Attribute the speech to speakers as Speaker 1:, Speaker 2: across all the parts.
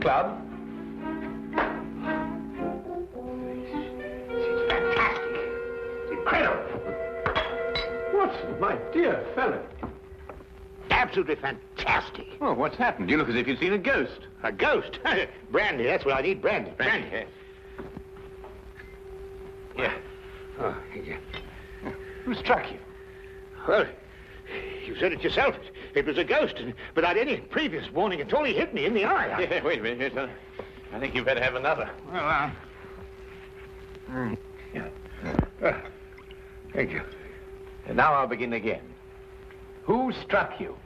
Speaker 1: club?
Speaker 2: It's fantastic. It's incredible.
Speaker 1: Watson, my dear fellow.
Speaker 2: Absolutely fantastic.
Speaker 1: Oh, what's happened? You look as if you'd seen a ghost.
Speaker 2: A ghost? Brandy, that's what I need, brandy. Brandy.
Speaker 1: Yes.
Speaker 2: Yeah. Oh, yeah.
Speaker 1: Who struck you?
Speaker 2: Well, you said it yourself. It was a ghost, and without any previous warning at all, he hit me in the eye.
Speaker 1: Yeah, wait a minute. Yes, I think you better have another.
Speaker 2: Well, thank you.
Speaker 1: And now I'll begin again. Who struck you?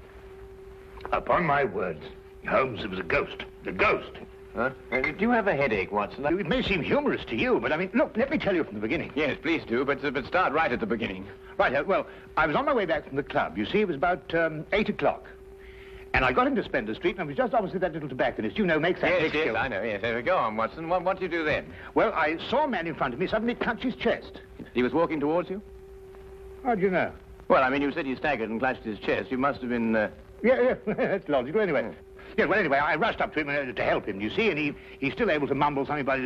Speaker 2: Upon my words, Holmes, it was a ghost. The ghost.
Speaker 1: Huh? Do you have a headache, Watson?
Speaker 2: It may seem humorous to you, but I mean, look, let me tell you from the beginning.
Speaker 1: Yes, please do, but start right at the beginning.
Speaker 2: Right, well, I was on my way back from the club. You see, it was about 8 o'clock. And I got into Splendor Street, and I was just opposite that little tobacconist, you know, makes that
Speaker 1: Yes,
Speaker 2: big
Speaker 1: yes, I know, yes. Go on, Watson. What do you do then?
Speaker 2: Well, I saw a man in front of me suddenly clutch his chest.
Speaker 1: He was walking towards you?
Speaker 2: How do you know?
Speaker 1: Well, I mean, you said he staggered and clutched his chest. You must have been...
Speaker 2: Yeah, that's logical. Anyway, yeah, well, anyway, I rushed up to him to help him, you see, and he's still able to mumble something about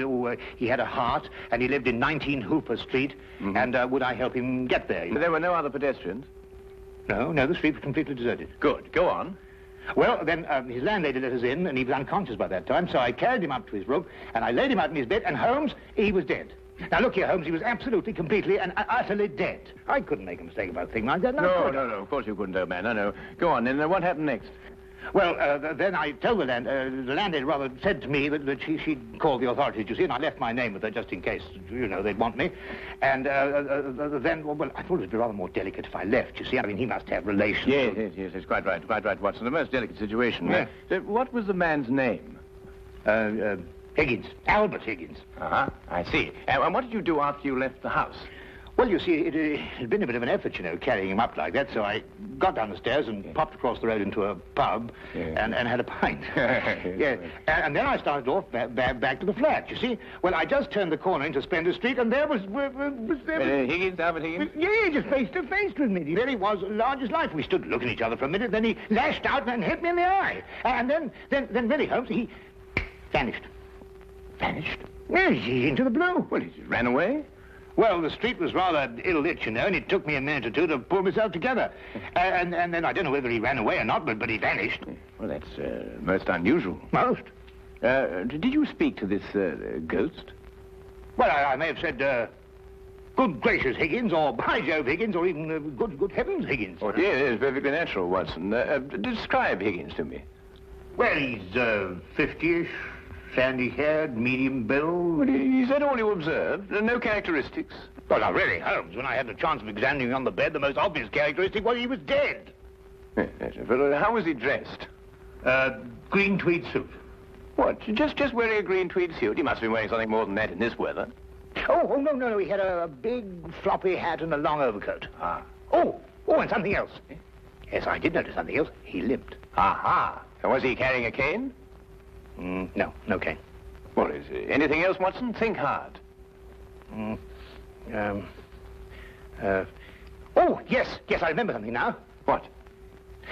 Speaker 2: he had a heart, and he lived in 19 Hooper Street, and would I help him get there?
Speaker 1: There were no other pedestrians?
Speaker 2: No, the street was completely deserted.
Speaker 1: Good. Go on.
Speaker 2: Well, then his landlady let us in, and he was unconscious by that time, so I carried him up to his room, and I laid him out in his bed, and Holmes, he was dead. Now, look here, Holmes, he was absolutely, completely, and utterly dead. I couldn't make a mistake about a thing like that.
Speaker 1: No, of course you couldn't, old man. No. Go on, then what happened next?
Speaker 2: Well, then I told the landlady rather said to me that she'd called the authorities, you see, and I left my name with her just in case, you know, they'd want me. And then, well, I thought it'd be rather more delicate if I left, you see. I mean, he must have relations.
Speaker 1: Yes, quite right, Watson. The most delicate situation.
Speaker 2: Yeah.
Speaker 1: What was the man's name?
Speaker 2: Higgins. Albert Higgins.
Speaker 1: Uh-huh, I see. And what did you do after you left the house?
Speaker 2: Well, you see, it had been a bit of an effort, you know, carrying him up like that, so I got down the stairs and popped across the road into a pub and had a pint. Yeah. And then I started off back to the flat, you see. Well, I just turned the corner into Splendor Street, and there was
Speaker 1: Higgins, Albert Higgins?
Speaker 2: Yeah, just face to face with me. There he was, large as life. We stood looking at each other for a minute, then he lashed out and hit me in the eye. And then really, Holmes, he vanished.
Speaker 1: Vanished?
Speaker 2: Yes, into the blue.
Speaker 1: Well, he ran away?
Speaker 2: Well, the street was rather ill-lit, you know, and it took me a minute or two to pull myself together. And then I don't know whether he ran away or not, but he vanished.
Speaker 1: Well, that's most unusual.
Speaker 2: Most.
Speaker 1: Did you speak to this ghost?
Speaker 2: Well, I may have said, good gracious, Higgins, or by Jove, Higgins, or even good heavens, Higgins.
Speaker 1: Oh, yes, perfectly natural, Watson. Describe Higgins to me.
Speaker 2: Well, he's 50-ish. Sandy-haired, medium build.
Speaker 1: Well, is that all you observed? No characteristics?
Speaker 2: Well, now, really, Holmes, when I had the chance of examining him on the bed, the most obvious characteristic was he was dead.
Speaker 1: Yes, well, how was he dressed?
Speaker 2: Green tweed suit.
Speaker 1: What, just wearing a green tweed suit? He must have been wearing something more than that in this weather.
Speaker 2: Oh, no, he had a big floppy hat and a long overcoat.
Speaker 1: Ah.
Speaker 2: Oh, and something else. Yes, I did notice something else. He limped.
Speaker 1: Aha. And was he carrying a cane?
Speaker 2: No cane.
Speaker 1: Well, is there anything else, Watson? Think hard.
Speaker 2: Oh, yes, I remember something now.
Speaker 1: What?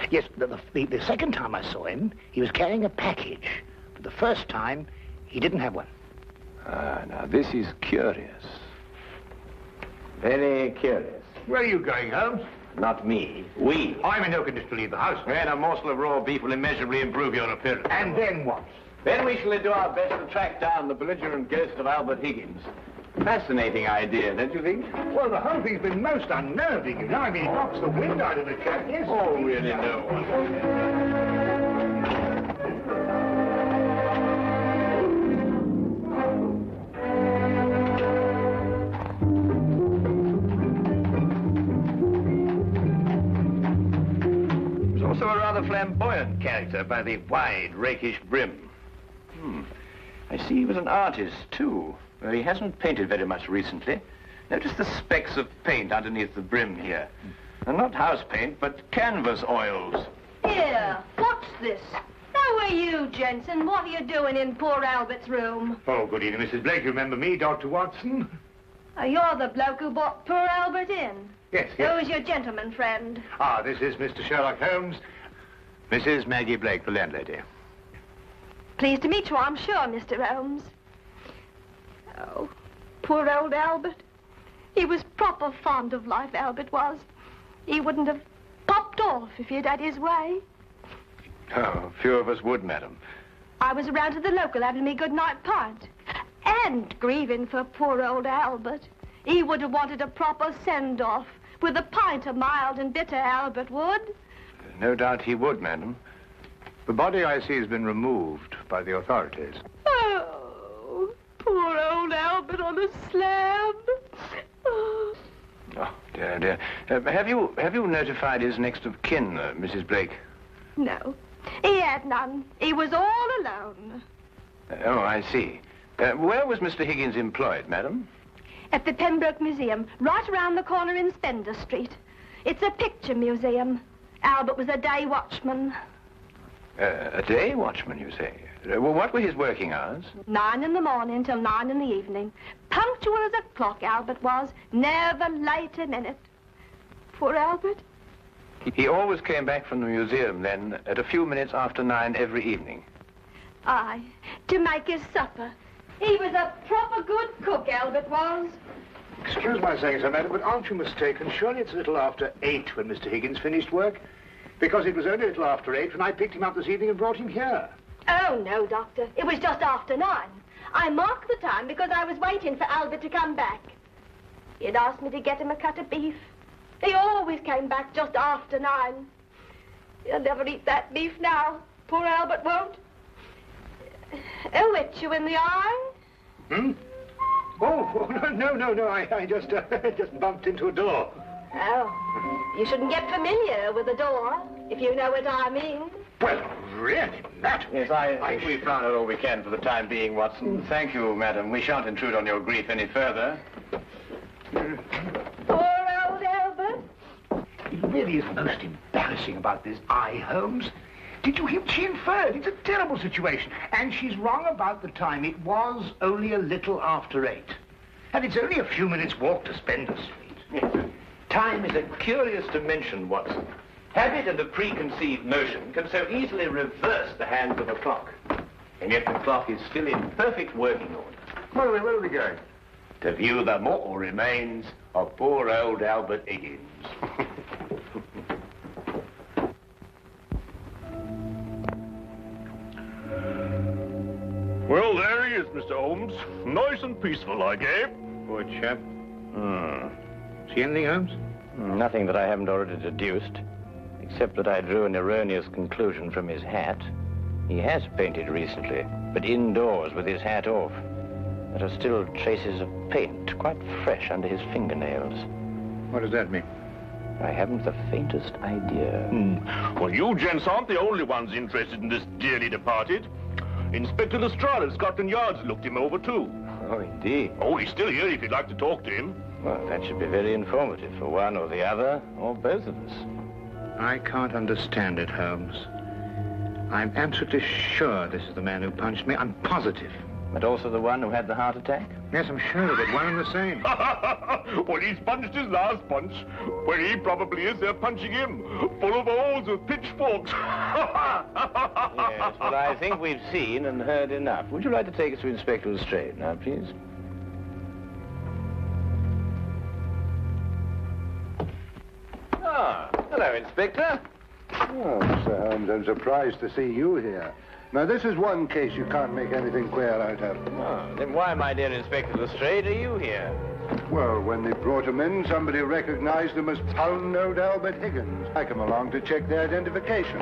Speaker 2: Yes, the second time I saw him, he was carrying a package. But the first time, he didn't have one.
Speaker 1: Now this is curious. Very curious.
Speaker 2: Where are you going, Holmes?
Speaker 1: Not me. We.
Speaker 2: I'm in no condition to leave the house.
Speaker 1: And a morsel of raw beef will immeasurably improve your appearance.
Speaker 2: And then what?
Speaker 1: Then we shall do our best to track down the belligerent ghost of Albert Higgins. Fascinating idea, don't you think?
Speaker 2: Well, the whole thing's been most unnerving, you know. I mean, it knocks the wind out of the chap, yes.
Speaker 1: Oh, really, no one. Also a rather flamboyant character by the wide, rakish brim. I see he was an artist, too. He hasn't painted very much recently. Notice the specks of paint underneath the brim here. And not house paint, but canvas oils.
Speaker 3: Here, what's this? How are you, Jensen? What are you doing in poor Albert's room?
Speaker 2: Oh, good evening, Mrs. Blake. You remember me, Dr. Watson?
Speaker 3: You're the bloke who brought poor Albert in.
Speaker 2: Yes.
Speaker 3: Who's your gentleman friend?
Speaker 2: This is Mr. Sherlock Holmes. Mrs. Maggie Blake, the landlady.
Speaker 3: Pleased to meet you, I'm sure, Mr. Holmes. Oh, poor old Albert. He was proper fond of life, Albert was. He wouldn't have popped off if he'd had his way.
Speaker 1: Oh, few of us would, madam.
Speaker 3: I was around to the local having me good-night pint. And grieving for poor old Albert. He would have wanted a proper send-off. With a pint of mild and bitter, Albert would.
Speaker 1: No doubt he would, madam.
Speaker 2: The body, I see, has been removed by the authorities.
Speaker 3: Oh, poor old Albert on a slab. Oh,
Speaker 1: dear, dear. Have you notified his next of kin, Mrs. Blake?
Speaker 3: no, he had none. He was all alone.
Speaker 1: Oh, I see. Where was Mr. Higgins employed, madam?
Speaker 3: At the Pembroke Museum, right around the corner in Spender Street. It's a picture museum. Albert was a day watchman.
Speaker 1: A day watchman, you say? Well, what were his working hours?
Speaker 3: 9 in the morning till 9 in the evening. Punctual as a clock, Albert was. Never late a minute. Poor Albert.
Speaker 1: He always came back from the museum, then, at a few minutes after 9 every evening.
Speaker 3: Aye, to make his supper. He was a proper good cook, Albert was.
Speaker 2: Excuse my saying so, madam, but aren't you mistaken? Surely it's a little after 8 when Mr. Higgins finished work? Because it was only a little after 8 when I picked him up this evening and brought him here.
Speaker 3: Oh, no, Doctor. It was just after 9. I marked the time because I was waiting for Albert to come back. He had asked me to get him a cut of beef. He always came back just after 9. He'll never eat that beef now. Poor Albert won't. He'll hit you in the eye.
Speaker 2: Hmm? Oh, no. I just bumped into a door.
Speaker 3: Oh, you shouldn't get familiar with the door, if you know what I mean.
Speaker 2: Well, really, Matt.
Speaker 1: Yes, I think we've found out all we can for the time being, Watson. Thank you, madam. We shan't intrude on your grief any further.
Speaker 3: Poor old Albert.
Speaker 2: It really is most embarrassing about this eye, Holmes. Did you hear what she inferred? It's a terrible situation. And she's wrong about the time. It was only a little after 8. And it's only a few minutes' walk to Spender Street.
Speaker 1: Yes. Time is a curious dimension, Watson. Habit and a preconceived notion can so easily reverse the hands of a clock. And yet the clock is still in perfect working order.
Speaker 2: Where are we going?
Speaker 1: To view the mortal remains of poor old Albert Higgins.
Speaker 4: Well, there he is, Mr. Holmes. Nice and peaceful, I gave.
Speaker 2: Poor chap. See anything, Holmes?
Speaker 5: Nothing that I haven't already deduced, except that I drew an erroneous conclusion from his hat. He has painted recently, but indoors with his hat off. There are still traces of paint, quite fresh under his fingernails.
Speaker 2: What does that mean?
Speaker 5: I haven't the faintest idea.
Speaker 4: Well, you gents aren't the only ones interested in this dearly departed. Inspector Lestrade of Scotland Yard's looked him over, too.
Speaker 5: Oh, indeed.
Speaker 4: Oh, he's still here if you'd like to talk to him.
Speaker 5: Well, that should be very informative for one or the other, or both of us.
Speaker 2: I can't understand it, Holmes. I'm absolutely sure this is the man who punched me. I'm positive.
Speaker 5: But also the one who had the heart attack?
Speaker 2: Yes, I'm sure of it. One and the same.
Speaker 4: Well, he's punched his last punch. Where he probably is, they're punching him. Full of holes with pitchforks.
Speaker 5: Yes, well, I think we've seen and heard enough. Would you like to take us to Inspector Lestrade now, please? Ah, hello, Inspector.
Speaker 6: Oh, Mr. Holmes, I'm surprised to see you here. Now, this is one case you can't make anything queer out of.
Speaker 5: Oh, then why, my dear Inspector Lestrade, are you here?
Speaker 6: Well, when they brought him in, somebody recognized him as Pound-Note Albert Higgins. I come along to check their identification.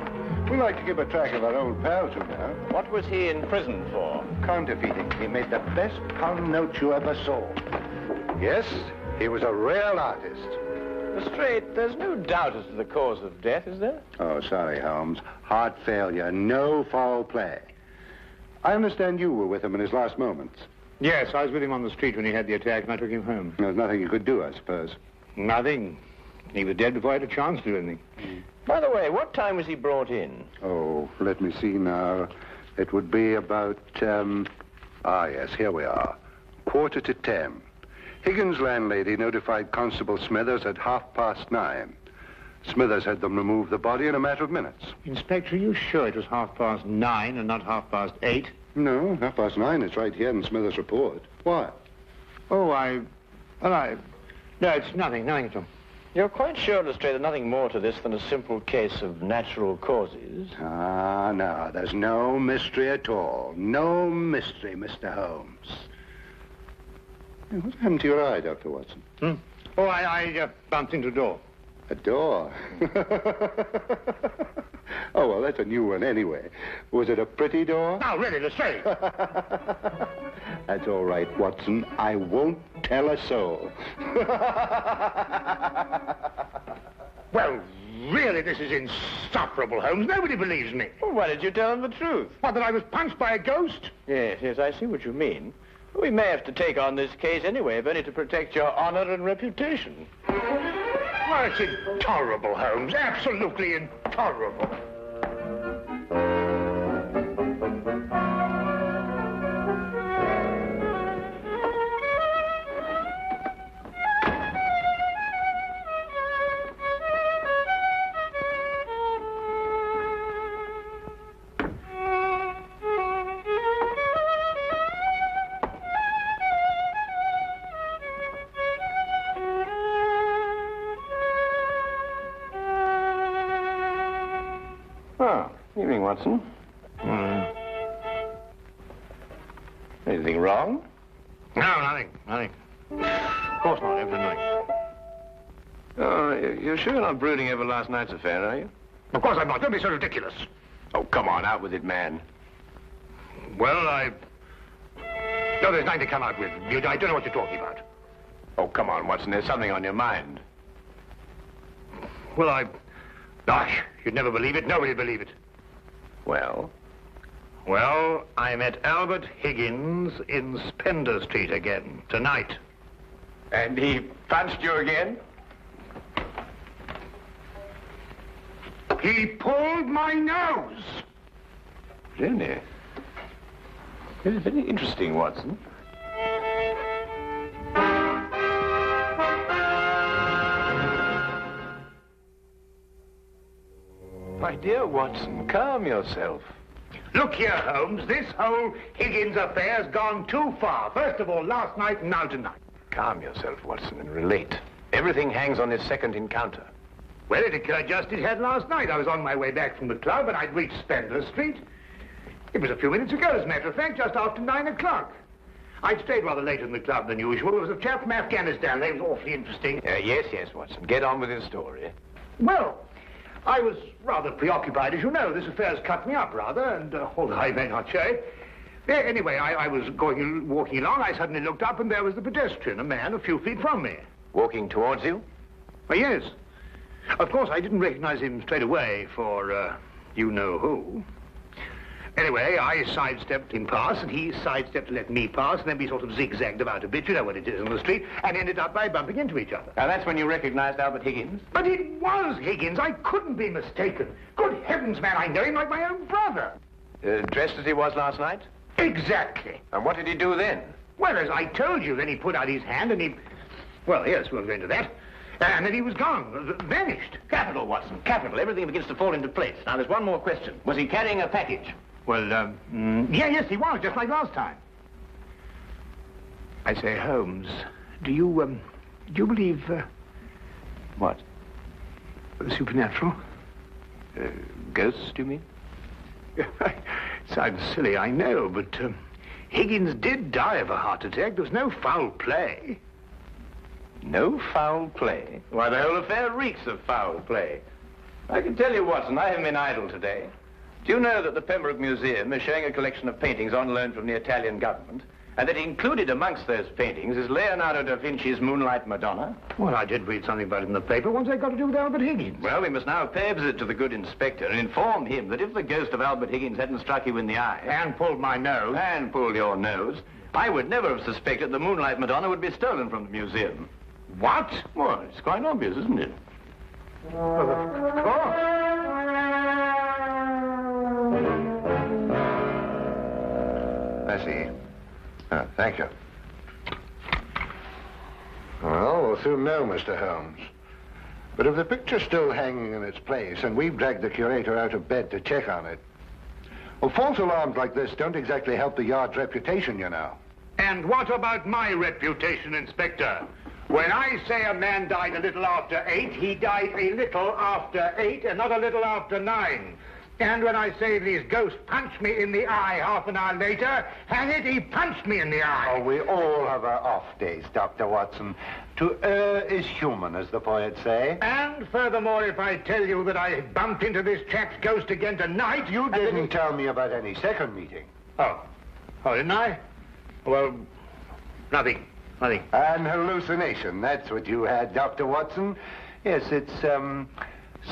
Speaker 6: We like to keep a track of our old pals, you know.
Speaker 5: What was he in prison for?
Speaker 6: Counterfeiting. He made the best pound note you ever saw. Yes, he was a real artist.
Speaker 5: Lestrade, there's no doubt as to the cause of death, is there?
Speaker 6: Oh, sorry, Holmes. Heart failure, no foul play. I understand you were with him in his last moments.
Speaker 2: Yes, I was with him on the street when he had the attack, and I took him home.
Speaker 6: There's nothing you could do, I suppose.
Speaker 2: Nothing. He was dead before I had a chance to do anything.
Speaker 5: By the way, what time was he brought in?
Speaker 6: Oh, let me see now. It would be about, yes, here we are. 9:45. Higgins' landlady notified Constable Smithers at 9:30. Smithers had them remove the body in a matter of minutes.
Speaker 2: Inspector, are you sure it was 9:30 and not 8:30?
Speaker 6: No, 9:30. It's right here in Smithers' report. Why?
Speaker 2: Oh, no, it's nothing at all.
Speaker 5: You're quite sure, Lestrade, there's nothing more to this than a simple case of natural causes?
Speaker 6: Ah, no, there's no mystery at all. No mystery, Mr. Holmes. Hey, what happened to your eye, Dr. Watson?
Speaker 2: Oh, I bumped into a door.
Speaker 6: A door? Oh, well, that's a new one anyway. Was it a pretty door?
Speaker 2: No, really, Lestrade.
Speaker 6: That's all right, Watson. I won't tell a soul.
Speaker 2: Well, really, this is insufferable, Holmes. Nobody believes me.
Speaker 5: Well, why did you tell them the truth?
Speaker 2: What, that I was punched by a ghost?
Speaker 5: Yes, I see what you mean. We may have to take on this case anyway, if only to protect your honor and reputation.
Speaker 2: Well, it's intolerable, Holmes. Absolutely intolerable.
Speaker 5: Oh, evening, Watson. Anything wrong?
Speaker 2: No, nothing. Of course not, everything.
Speaker 5: Oh, you're sure you're not brooding over last night's affair, are you?
Speaker 2: Of course I'm not. Don't be so ridiculous.
Speaker 5: Oh, come on, out with it, man.
Speaker 2: Well, No, there's nothing to come out with. I don't know what you're talking about.
Speaker 5: Oh, come on, Watson, there's something on your mind.
Speaker 2: Well, you'd never believe it. Nobody'd believe it.
Speaker 5: Well?
Speaker 2: Well, I met Albert Higgins in Spender Street again, tonight.
Speaker 5: And he punched you again?
Speaker 2: He pulled my nose!
Speaker 5: Really? This is very interesting, Watson. My dear Watson, calm yourself.
Speaker 2: Look here, Holmes, this whole Higgins affair's gone too far. First of all, last night and now tonight.
Speaker 5: Calm yourself, Watson, and relate. Everything hangs on this second encounter.
Speaker 2: Well, it occurred just as it had last night. I was on my way back from the club and I'd reached Spender Street. It was a few minutes ago, as a matter of fact, just after 9 o'clock. I'd stayed rather later in the club than usual. There was a chap from Afghanistan. They was awfully interesting.
Speaker 5: Yes, Watson. Get on with your story.
Speaker 2: Well, I was rather preoccupied, as you know. This affair's cut me up, rather, and although I may not show it. Anyway, I was walking along. I suddenly looked up, and there was the pedestrian, a man a few feet from me.
Speaker 5: Walking towards you?
Speaker 2: Oh, yes. Of course, I didn't recognize him straight away for, you-know-who. Anyway, I sidestepped him past, and he sidestepped to let me pass, and then we sort of zigzagged about a bit, you know what it is in the street, and ended up by bumping into each other.
Speaker 5: Now, that's when you recognized Albert Higgins?
Speaker 2: But it was Higgins. I couldn't be mistaken. Good heavens, man, I know him like my own brother.
Speaker 5: Dressed as he was last night?
Speaker 2: Exactly.
Speaker 5: And what did he do then?
Speaker 2: Well, as I told you, then he put out his hand, and he... Well, yes, we'll go into that. And then he was gone, vanished.
Speaker 5: Capital, Watson, capital. Everything begins to fall into place. Now, there's one more question. Was he carrying a package?
Speaker 2: Well, yes, he was, just like last time. I say, Holmes, do you believe,
Speaker 5: What?
Speaker 2: Supernatural?
Speaker 5: Ghosts, do you mean?
Speaker 2: Sounds silly, I know, but, Higgins did die of a heart attack. There was no foul play.
Speaker 5: No foul play? Why, the whole affair reeks of foul play. I can tell you, Watson, I haven't been idle today. Do you know that the Pembroke Museum is showing a collection of paintings on loan from the Italian government, and that included amongst those paintings is Leonardo da Vinci's Moonlight Madonna?
Speaker 2: Well, I did read something about it in the paper. What's that got to do with Albert Higgins?
Speaker 5: Well, we must now pay a visit to the good inspector and inform him that if the ghost of Albert Higgins hadn't struck you in the eye...
Speaker 2: And pulled my nose.
Speaker 5: And pulled your nose, I would never have suspected the Moonlight Madonna would be stolen from the museum.
Speaker 2: What?
Speaker 5: Well, it's quite obvious, isn't it?
Speaker 2: Well, of course.
Speaker 6: I see. Thank you. Well, we'll soon know, Mr. Holmes. But if the picture's still hanging in its place and we've dragged the curator out of bed to check on it, well, false alarms like this don't exactly help the yard's reputation, you know.
Speaker 2: And what about my reputation, Inspector? When I say a man died a little after 8, he died a little after 8 and not a little after 9. And when I say these ghosts punched me in the eye half an hour later, hang it, he punched me in the eye.
Speaker 6: Oh, we all have our off days, Dr. Watson. To err is human, as the poets say.
Speaker 2: And furthermore, if I tell you that I bumped into this chap's ghost again tonight,
Speaker 6: You didn't tell me about any second meeting.
Speaker 2: Oh, didn't I? Well, nothing.
Speaker 6: An hallucination, that's what you had, Dr. Watson. Yes, it's,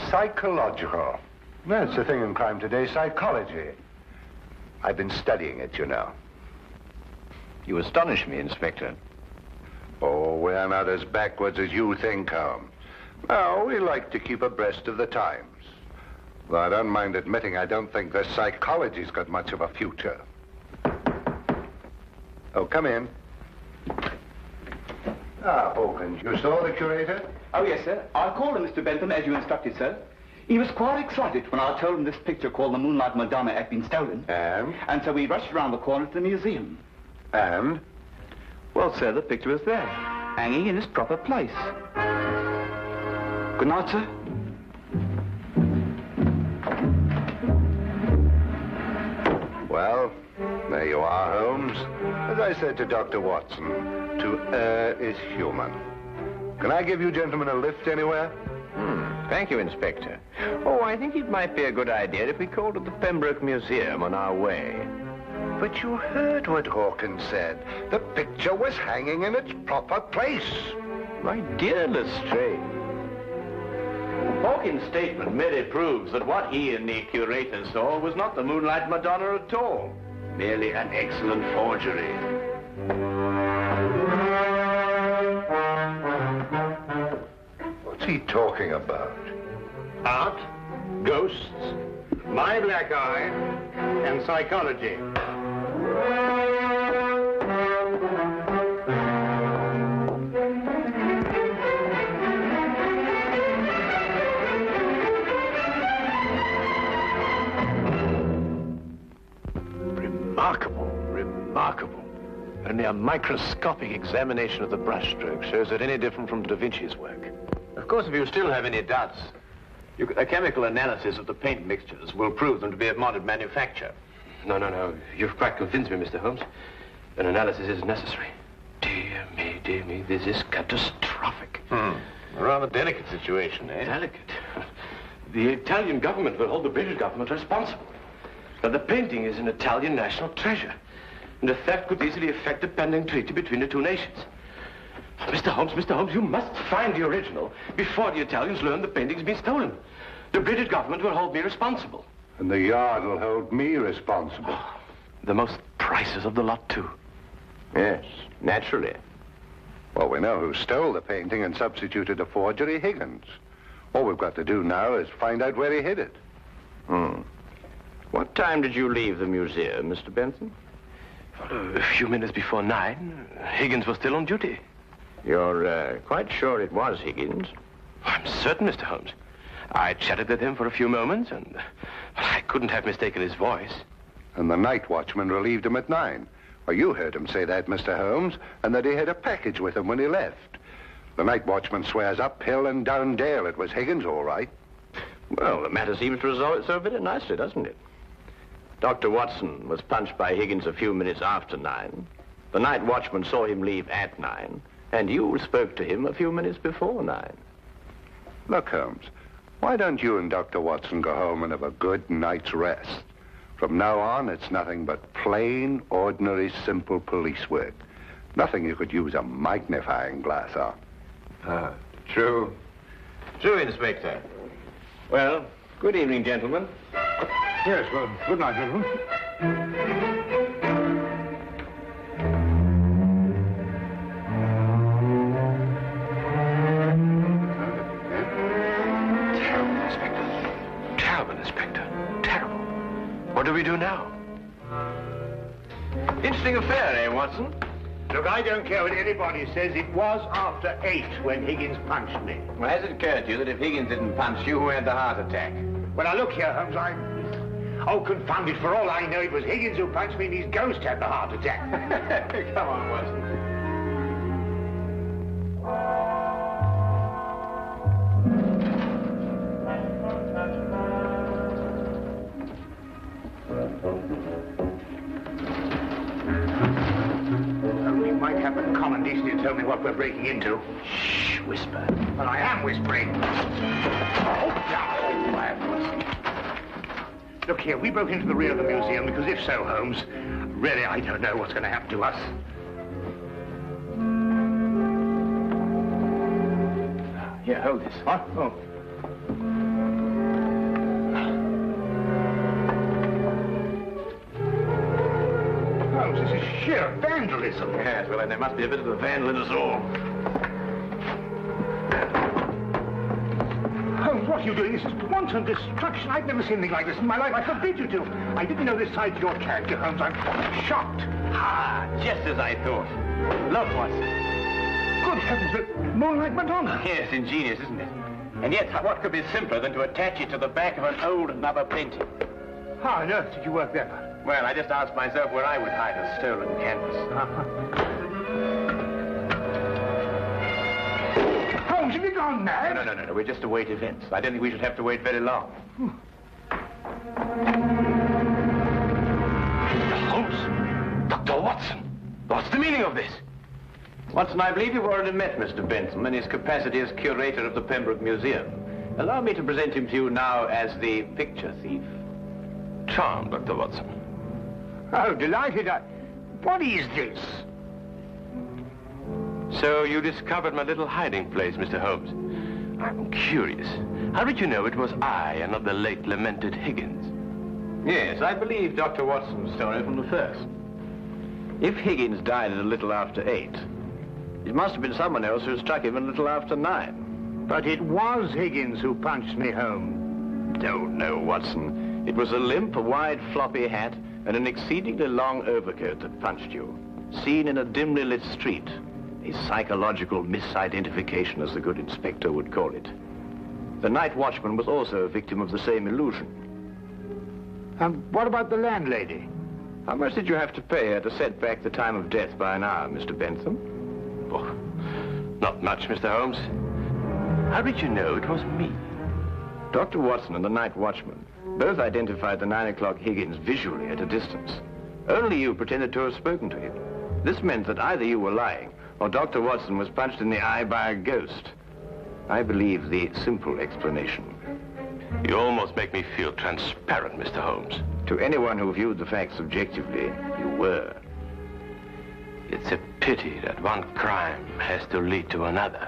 Speaker 6: psychological. That's the thing in crime today, psychology. I've been studying it, you know.
Speaker 5: You astonish me, Inspector.
Speaker 6: Oh, we're not as backwards as you think, Holmes. No, we like to keep abreast of the times. Though I don't mind admitting I don't think the psychology's got much of a future. Oh, come in. Ah, Hawkins, you saw the curator?
Speaker 7: Oh, yes, sir. I called him, Mr. Bentham, as you instructed, sir. He was quite excited when I told him this picture called the Moonlight Madonna had been stolen.
Speaker 6: And
Speaker 7: so we rushed around the corner to the museum.
Speaker 6: And?
Speaker 7: Well, sir, the picture was there, hanging in its proper place. Good night, sir.
Speaker 6: Well, there you are, Holmes. As I said to Dr. Watson, to err is human. Can I give you gentlemen a lift anywhere?
Speaker 5: Thank you, Inspector. Oh, I think it might be a good idea if we called at the Pembroke Museum on our way.
Speaker 6: But you heard what Hawkins said. The picture was hanging in its proper place.
Speaker 5: My dear Lestrade, Hawkins' statement merely proves that what he and the curator saw was not the Moonlight Madonna at all. Merely an excellent forgery.
Speaker 6: What's he talking about?
Speaker 2: Art, ghosts, my black eye, and psychology.
Speaker 8: Remarkable. Only a microscopic examination of the brushstroke shows it any different from Da Vinci's work.
Speaker 5: Of course, if you still have any doubts, a chemical analysis of the paint mixtures will prove them to be of modern manufacture.
Speaker 8: No. You've quite convinced me, Mr. Holmes. An analysis is necessary. Dear me, this is catastrophic.
Speaker 5: A rather delicate situation, eh?
Speaker 8: Delicate. The Italian government will hold the British government responsible. Now, the painting is an Italian national treasure, and the theft could easily affect the pending treaty between the two nations. Mr. Holmes, you must find the original before the Italians learn the painting's been stolen. The British government will hold me responsible.
Speaker 6: And the yard will hold me responsible.
Speaker 8: The most priceless of the lot, too.
Speaker 5: Yes, naturally.
Speaker 6: Well, we know who stole the painting and substituted a forgery, Higgins. All we've got to do now is find out where he hid it.
Speaker 5: What time did you leave the museum, Mr. Benson?
Speaker 8: A few minutes before 9. Higgins was still on duty.
Speaker 5: You're quite sure it was Higgins?
Speaker 8: I'm certain, Mr. Holmes. I chatted with him for a few moments, and I couldn't have mistaken his voice.
Speaker 6: And the night watchman relieved him at 9. Well, you heard him say that, Mr. Holmes, and that he had a package with him when he left. The night watchman swears up hill and down dale it was Higgins, all right.
Speaker 5: Well, the matter seems to resolve itself very nicely, doesn't it? Dr. Watson was punched by Higgins a few minutes after 9. The night watchman saw him leave at 9. And you spoke to him a few minutes before 9.
Speaker 6: Look, Holmes, why don't you and Dr. Watson go home and have a good night's rest? From now on, it's nothing but plain, ordinary, simple police work. Nothing you could use a magnifying glass on.
Speaker 5: True. True, Inspector. Well, good evening, gentlemen.
Speaker 2: Yes, well, good night, gentlemen.
Speaker 8: Terrible, Inspector. Terrible. What do we do now?
Speaker 5: Interesting affair, eh, Watson?
Speaker 2: Look, I don't care what anybody says. It was after 8 when Higgins punched me.
Speaker 5: Well, has it occurred to you that if Higgins didn't punch you, who had the heart attack?
Speaker 2: Well, now, look here, Holmes, Oh, confound it, for all I know, it was Higgins who punched me and his ghost had the heart attack.
Speaker 5: Come on, Watson.
Speaker 2: You might have the common decency to tell me what we're breaking into.
Speaker 5: Shh, whisper.
Speaker 2: Well, I am whispering. Oh, quiet, Watson. Look here, we broke into the rear of the museum because if so, Holmes, really I don't know what's going to happen to us.
Speaker 5: Here, hold this.
Speaker 2: What? Oh. Holmes, this is sheer vandalism.
Speaker 5: Yes, well, then there must be a bit of a vandal in us all.
Speaker 2: Holmes, what are you doing? This is wanton destruction. I've never seen anything like this in my life. I forbid you to. I didn't know this side to your character, Holmes. I'm shocked.
Speaker 5: Ah, just as I thought. Look, Watson.
Speaker 2: Good heavens, the Moonlight Madonna.
Speaker 5: Yes, ingenious, isn't it? And yet, what could be simpler than to attach it to the back of an old mother painting?
Speaker 2: How on earth did you work that out?
Speaker 5: Well, I just asked myself where I would hide a stolen canvas.
Speaker 2: Holmes, have you gone mad?
Speaker 5: No. We just await events. I don't think we should have to wait very long.
Speaker 8: Holmes! Dr. Watson! What's the meaning of this?
Speaker 5: Watson, I believe you've already met Mr. Bentham in his capacity as curator of the Pembroke Museum. Allow me to present him to you now as the picture thief.
Speaker 8: Charmed, Dr. Watson.
Speaker 2: Oh, delighted. What is this?
Speaker 8: So you discovered my little hiding place, Mr. Holmes. I'm curious. How did you know it was I and not the late lamented Higgins?
Speaker 5: Yes, I believe Dr. Watson's story from the first. If Higgins died at a little after 8, it must have been someone else who struck him a little after 9.
Speaker 2: But it was Higgins who punched me home.
Speaker 5: Oh, no, Watson. It was a limp, a wide, floppy hat, and an exceedingly long overcoat that punched you, seen in a dimly lit street. A psychological misidentification, as the good inspector would call it. The night watchman was also a victim of the same illusion.
Speaker 2: And what about the landlady?
Speaker 5: How much did you have to pay her to set back the time of death by an hour, Mr. Bentham?
Speaker 8: Oh, not much, Mr. Holmes. How did you know it was me?
Speaker 5: Dr. Watson and the night watchman both identified the 9 o'clock Higgins visually at a distance. Only you pretended to have spoken to him. This meant that either you were lying or Dr. Watson was punched in the eye by a ghost. I believe the simple explanation.
Speaker 8: You almost make me feel transparent, Mr. Holmes.
Speaker 5: To anyone who viewed the facts objectively, you were.
Speaker 8: It's a pity that one crime has to lead to another.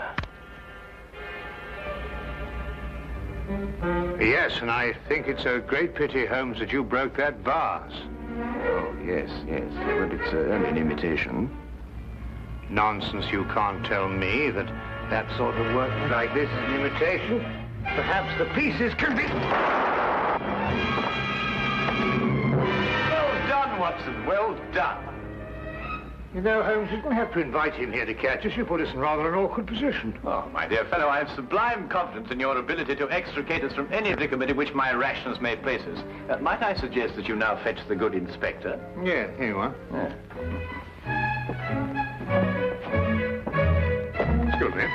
Speaker 2: Yes, and I think it's a great pity, Holmes, that you broke that vase.
Speaker 5: Oh, yes. But it's only an imitation.
Speaker 2: Nonsense, you can't tell me that sort of work like this is an imitation. Perhaps the pieces can be...
Speaker 5: Well done, Watson, well done.
Speaker 2: You know, Holmes, you're going to have to invite him here to catch us. You put us in rather an awkward position.
Speaker 5: Oh, my dear fellow, I have sublime confidence in your ability to extricate us from any predicament in which my rashness may place us. Might I suggest that you now fetch the good inspector?
Speaker 2: Yeah, here you are.
Speaker 5: Yeah.
Speaker 2: Excuse me.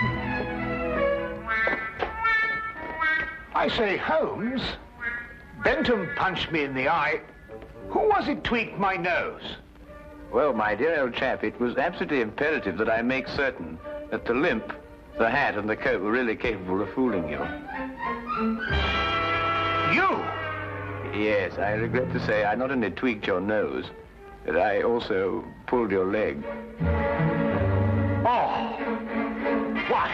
Speaker 2: I say, Holmes, Bentham punched me in the eye. Who was it tweaked my nose?
Speaker 5: Well, my dear old chap, it was absolutely imperative that I make certain that the limp, the hat, and the coat were really capable of fooling you.
Speaker 2: You?
Speaker 5: Yes, I regret to say I not only tweaked your nose, but I also pulled your leg.
Speaker 2: Oh! What?